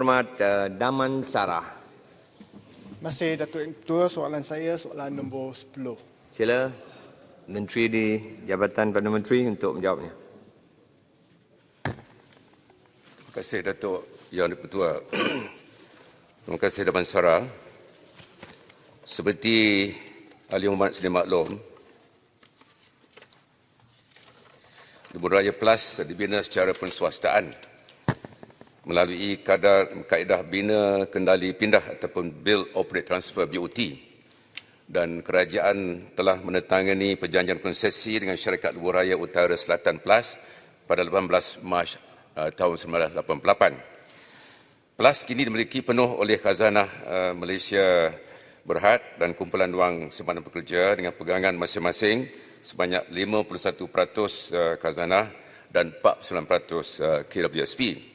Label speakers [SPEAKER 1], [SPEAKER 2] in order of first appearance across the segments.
[SPEAKER 1] Hormat Daman Sarah.
[SPEAKER 2] Masih Datuk Yang Ketua, soalan saya soalan nombor 10.
[SPEAKER 1] Sila Menteri di Jabatan Perdana Menteri untuk menjawabnya.
[SPEAKER 3] Terima kasih Datuk Yang di-Pertua. Terima kasih Daman Sarah. Seperti ahli hormat sedia maklum, Lebuh Raya Plus dibina secara penswastaan melalui kaedah bina kendali pindah ataupun Build Operate Transfer BOT, dan kerajaan telah menandatangani perjanjian konsesi dengan syarikat Lebuh Raya Utara Selatan Plus pada 18 Mac tahun 1988. Plus kini dimiliki penuh oleh Khazanah Malaysia Berhad dan kumpulan wang simpanan pekerja dengan pegangan masing-masing sebanyak 51% Khazanah dan 49% KWSP.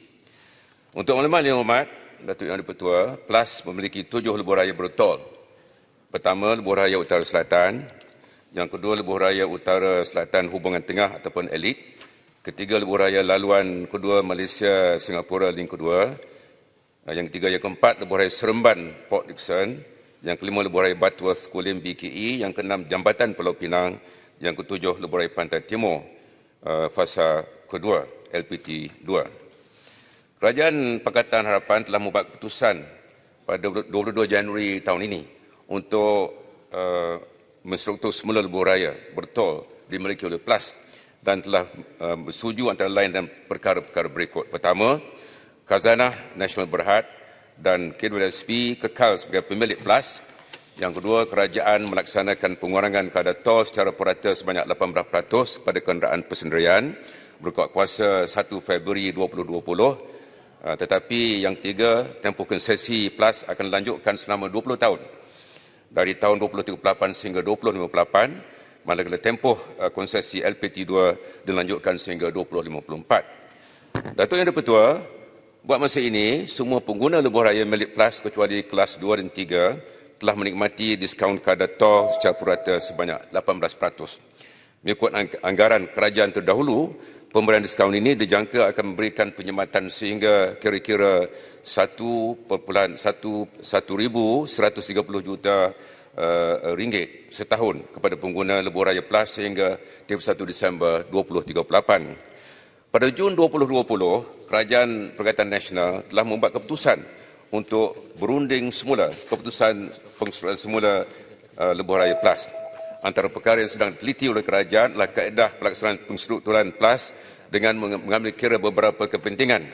[SPEAKER 3] Untuk makluman yang hormat, Datuk Yang di-Pertua, Plus memiliki 7 lebuh raya bertol. Pertama, Lebuh Raya Utara Selatan. Yang kedua, Lebuh Raya Utara Selatan Hubungan Tengah ataupun Elit. Ketiga, Lebuh Raya Laluan Kedua Malaysia Singapura Link Kedua. Yang ketiga, yang keempat, Lebuh Raya Seremban Port Dickson. Yang kelima, Lebuh Raya Butterworth Kulim BKE. Yang keenam, Jambatan Pulau Pinang. Yang ketujuh, Lebuh Raya Pantai Timur Fasa Kedua LPT 2. Kerajaan Pakatan Harapan telah membuat keputusan pada 22 Januari tahun ini untuk menstruktur semula lebuh raya bertol dimiliki oleh Plus dan telah bersetuju antara lain dan perkara-perkara berikut. Pertama, Khazanah Nasional Berhad dan KWSP kekal sebagai pemilik Plus. Yang kedua, kerajaan melaksanakan pengurangan kadar tol secara purata sebanyak 18% pada kenderaan persendirian berkuat kuasa 1 Februari 2020. Tetapi yang ketiga, tempoh konsesi Plus akan dilanjutkan selama 20 tahun dari tahun 2038 sehingga 2058, manakala tempoh konsesi LPT 2 dilanjutkan sehingga 2054. Datuk Yang di-Pertua, buat masa ini semua pengguna lebuh raya milik Plus kecuali kelas 2 dan 3 telah menikmati diskaun kadar tol secara purata sebanyak 18%. Mengikut anggaran kerajaan terdahulu, pemberian diskaun ini dijangka akan memberikan penyematan sehingga kira-kira 1,130 juta ringgit setahun kepada pengguna lebuh raya Plus sehingga 31 Disember 2038. Pada Jun 2020, Kerajaan Perkhidmatan Nasional telah membuat keputusan untuk berunding semula keputusan pengsusunan semula lebuh raya Plus. Antara perkara yang sedang diteliti oleh kerajaan adalah kaedah pelaksanaan pengstrukturan Plus dengan mengambil kira beberapa kepentingan,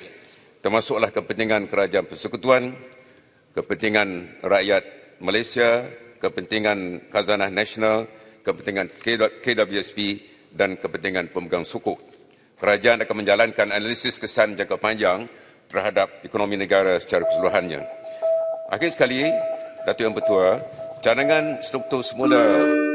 [SPEAKER 3] termasuklah kepentingan kerajaan persekutuan, kepentingan rakyat Malaysia, kepentingan Khazanah Nasional, kepentingan KWSP dan kepentingan pemegang sukuk. Kerajaan akan menjalankan analisis kesan jangka panjang terhadap ekonomi negara secara keseluruhannya. Akhir sekali, Datuk Yang Pertua, cadangan struktur semula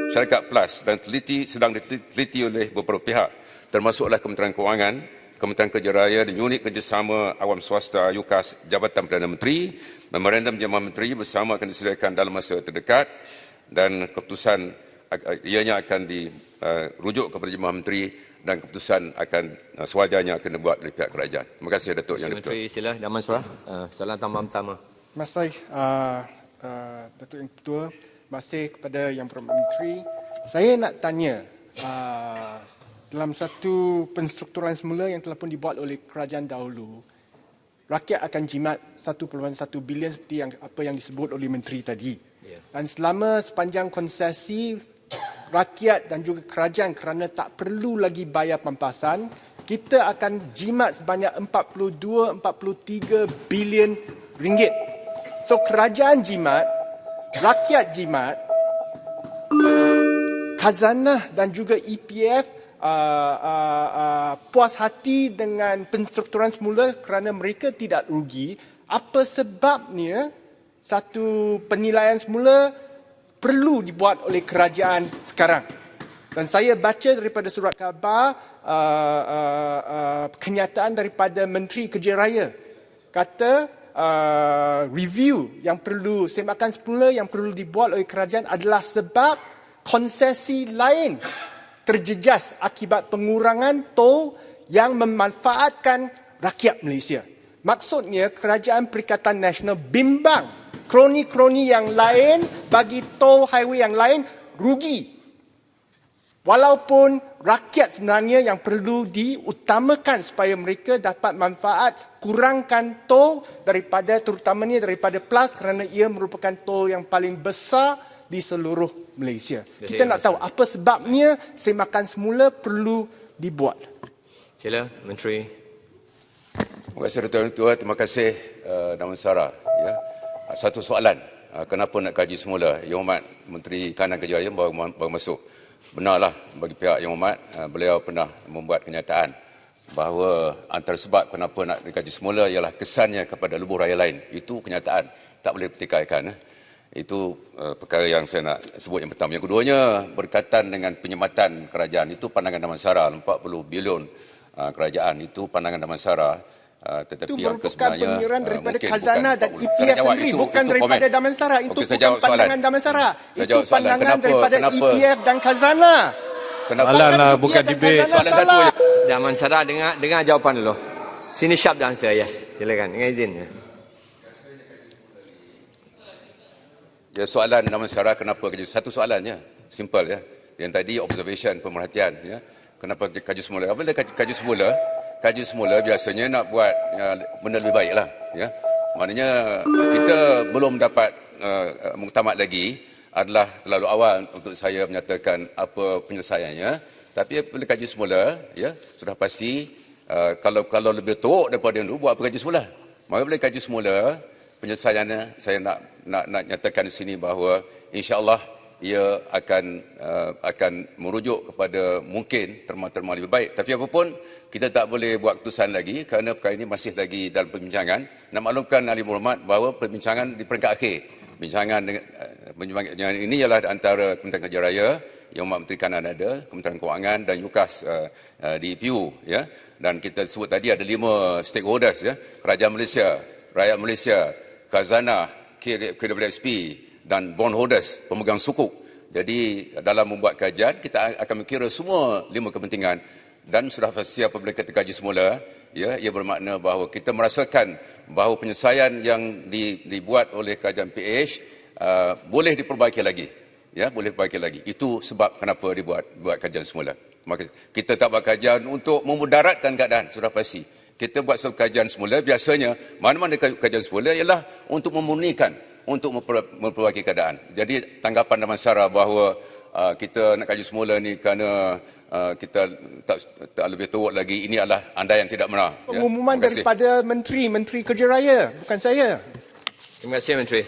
[SPEAKER 3] syarikat Plus dan sedang diteliti oleh beberapa pihak, termasuklah Kementerian Kewangan, Kementerian Kerja Raya dan Unit Kerjasama Awam Swasta UKAS Jabatan Perdana Menteri. Memorandum Jemaah Menteri bersama akan disediakan dalam masa terdekat dan keputusan ianya akan dirujuk kepada Jemaah Menteri dan keputusan akan sewajarnya akan dibuat oleh pihak kerajaan. Terima kasih Datuk Yang di-Pertua.
[SPEAKER 1] Menteri sila Daman Sarah. Soalan tambahan pertama.
[SPEAKER 2] Masih Datuk Yang Ketua, masih kepada Yang Perdana Menteri, saya nak tanya, dalam satu penstrukturan semula yang telah pun dibuat oleh kerajaan dahulu, rakyat akan jimat 1.1 bilion seperti apa yang disebut oleh Menteri tadi. Dan sepanjang konsesi, rakyat dan juga kerajaan kerana tak perlu lagi bayar pampasan, kita akan jimat sebanyak 42-43 bilion ringgit. So kerajaan jimat, rakyat jimat, Khazanah dan juga EPF puas hati dengan penstrukturan semula kerana mereka tidak rugi. Apa sebabnya satu penilaian semula perlu dibuat oleh kerajaan sekarang? Dan saya baca daripada surat khabar kenyataan daripada Menteri Kerja Raya, kata review yang perlu, semakan semula yang perlu dibuat oleh kerajaan adalah sebab konsesi lain terjejas akibat pengurangan tol yang memanfaatkan rakyat Malaysia. Maksudnya Kerajaan Perikatan Nasional bimbang kroni-kroni yang lain bagi tol highway yang lain rugi. Walaupun rakyat sebenarnya yang perlu diutamakan supaya mereka dapat manfaat kurangkan tol terutamanya daripada PLAS kerana ia merupakan tol yang paling besar di seluruh Malaysia. Kita nak tahu apa sebabnya semakan semula perlu dibuat.
[SPEAKER 1] Sila, Menteri.
[SPEAKER 3] Terima kasih Datuk Ketua, terima kasih Damansara. Ya. Satu soalan, kenapa nak kaji semula? Yang Hormat Menteri Kanan Kerja Raya baru masuk. Benarlah bagi pihak Yang Hormat, beliau pernah membuat kenyataan bahawa antara sebab kenapa nak dikaji semula ialah kesannya kepada lebuh raya lain. Itu kenyataan, tak boleh pertikaikan. Itu perkara yang saya nak sebut yang pertama. Yang keduanya berkaitan dengan penyematan kerajaan. Itu pandangan Damansara, 40 bilion kerajaan. Itu pandangan Damansara. Tetapi
[SPEAKER 2] Itu
[SPEAKER 3] yang
[SPEAKER 2] merupakan
[SPEAKER 3] sebenarnya
[SPEAKER 2] pengiraan daripada
[SPEAKER 3] mungkin
[SPEAKER 2] khazanah dan
[SPEAKER 3] bukan.
[SPEAKER 2] EPF
[SPEAKER 3] Saya jawab,
[SPEAKER 2] sendiri,
[SPEAKER 3] itu
[SPEAKER 2] bukan daripada
[SPEAKER 3] komen.
[SPEAKER 2] Damansara. Itu
[SPEAKER 3] Okey, saya
[SPEAKER 2] bukan
[SPEAKER 3] jawab soalan.
[SPEAKER 2] pandangan Damansara.
[SPEAKER 3] Saya
[SPEAKER 2] Itu
[SPEAKER 3] jawab soalan.
[SPEAKER 2] pandangan daripada
[SPEAKER 3] Kenapa?
[SPEAKER 2] EPF dan khazanah.
[SPEAKER 3] Kenapa?
[SPEAKER 4] Alah, bukan
[SPEAKER 2] EPF dan
[SPEAKER 4] debate.
[SPEAKER 2] khazanah
[SPEAKER 3] Soalan satu
[SPEAKER 2] salah.
[SPEAKER 3] je.
[SPEAKER 1] Damansara, dengar jawapan dulu. Sini sharp the answer, yes. Silakan, dengan izin.
[SPEAKER 3] Ya, soalan Damansara kenapa kaji? Satu soalannya, simple ya. Yang tadi observation, pemerhatian ya. Kenapa kaji semula? Apabila kaji semula biasanya nak buat benda lebih baik lah ya. Maknanya kita belum dapat muktamad lagi, adalah terlalu awal untuk saya menyatakan apa penyelesaiannya. Tapi apabila kaji semula ya, sudah pasti kalau lebih teruk daripada itu, buat apa kaji semula? Maka bila kaji semula, penyelesaiannya saya nak nyatakan di sini bahawa insya-Allah ia akan merujuk kepada mungkin terma-terma lebih baik. Tapi apapun, kita tak boleh buat keputusan lagi kerana perkara ini masih lagi dalam perbincangan. Nak maklumkan ahli berhormat bahawa perbincangan di peringkat akhir. Perbincangan ini ialah antara Kementerian Kerja Raya, Yang Hormat Menteri Kanan ada, Kementerian Kewangan dan UKAS di PU ya. Dan kita sebut tadi ada 5 stakeholders ya. Kerajaan Malaysia, rakyat Malaysia, Khazanah, KWSP dan bondholders, pemegang sukuk. Jadi dalam membuat kajian kita akan mengira semua 5 kepentingan dan sudah pasti apabila kita kaji semula ya, ia bermakna bahawa kita merasakan bahawa penyelesaian yang dibuat oleh kerajaan PH boleh diperbaiki lagi ya, boleh diperbaiki lagi. Itu sebab kenapa dibuat kajian semula. Maka kita tak buat kajian untuk memudaratkan keadaan, sudah pasti. Kita buat satu kajian semula, biasanya mana-mana kajian semula ialah untuk memurnikan, untuk memperbaiki keadaan. Jadi tanggapan Damansara bahawa kita nak kaji semula ni kerana kita tak lebih teruk lagi, ini adalah andaian tidak benar.
[SPEAKER 2] Pengumuman daripada Menteri Kerja Raya, bukan saya.
[SPEAKER 1] Terima kasih, Menteri.